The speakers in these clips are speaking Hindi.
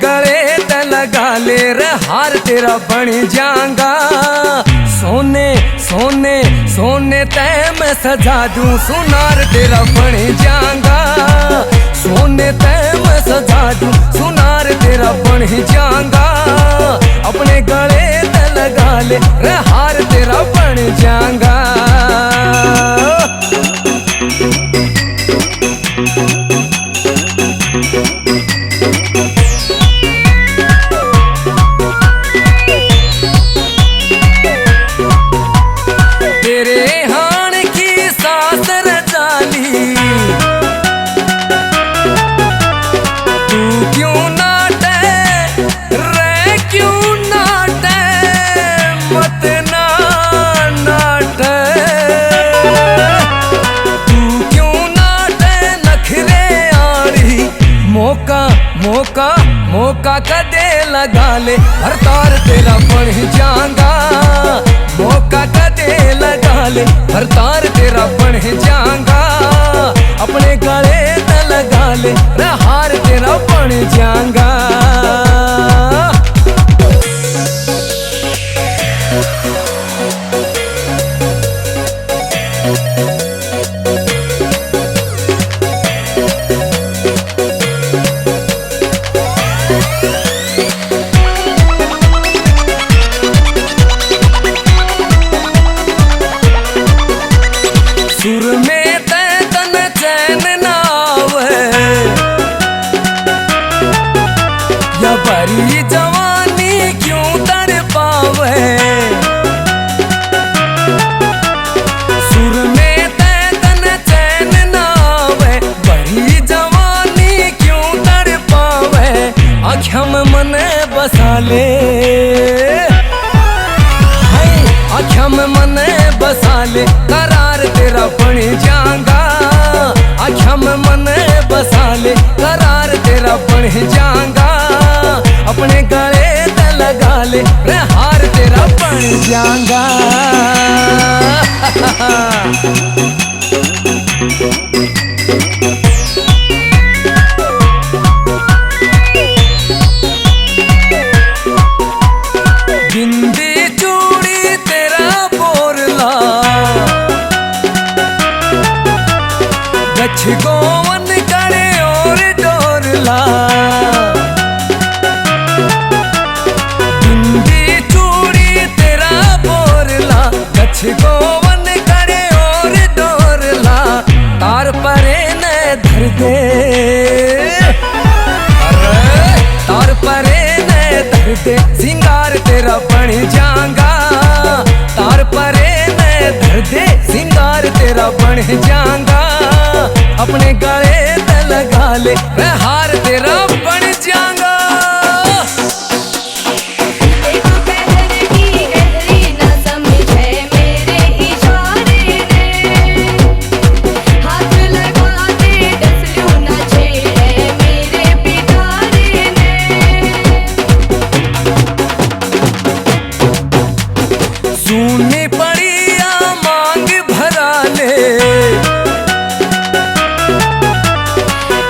गले ते लगा ले रे हार तेरा बन जाऊंगा। सोने सोने सोने ते मैं सजा दूं सुनार तेरा बन जाऊंगा। सोने ते मैं सजा दूं सुनार तेरा बन जाऊंगा। अपने गले ते लगा ले रे हार तेरा बन जाऊंगा। तेरे हाण की सास रचाली तू क्यों नाटे रे क्यों नाटे मत ना नाटे। तू क्यों नाटे नखरे आड़ी मौका मौका मौका कदे लगा ले हर तार तेरा बन जाऊंगा। मौका कदे लगा ले हर तार तेरा बन जाऊंगा। अपने गले ते लगा ले रे हार तेरा बन जाऊंगा। सुर में ते तन चैन ना आवे या भरी जवानी क्यों तड़ पावे। सुर में ते तन चैन ना आवे भरी जवानी क्यों तड़ पावे। आँखों में मन बसा ले आँखों में मन बसा ले करार तेरा बन जाऊंगा। आँखों में मन बसा ले करार तेरा बन जाऊंगा। अपने गले ते लगा ले रे हार तेरा बन जाऊंगा। बिंदी चूड़ी तेरा बोरला गछ गोवन करे और डोरला। बिंदी चूड़ी तेरा बोरला गछ गोवन करे और डोरला। तार परे न धर दे तार परे न धर दे सिंगार तेरा बन जाऊंगा। तार परे न धर दे सिंगार तेरा बन जाऊंगा। अपने गले ते लगा ले रे हार तेरा बन जाऊंगा। सुननी पड़ी या मांग भरा ले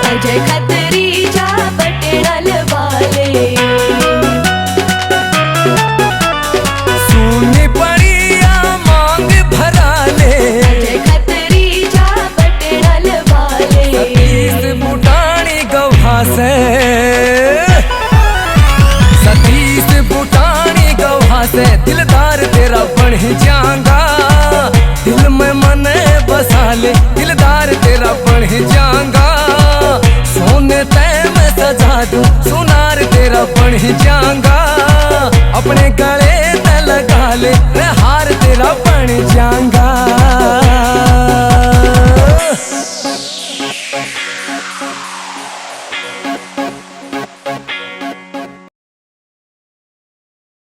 अजय खतरी जा बटड़ल वाले। सुननी पड़ी या मांग भरा ले अजय खतरी जा बटड़ल वाले। सतीश बुटानी गवा से सतीश बुटानी गवा से दिलदार तेरा बन जाऊंगा। दिल में मन बसा ले दिलदार तेरा बन जाऊंगा। सोने ते मैं सजा दूं सुनार तेरा बन जाऊंगा। अपने गले ते लगा ले रे हार तेरा बन जाऊंगा।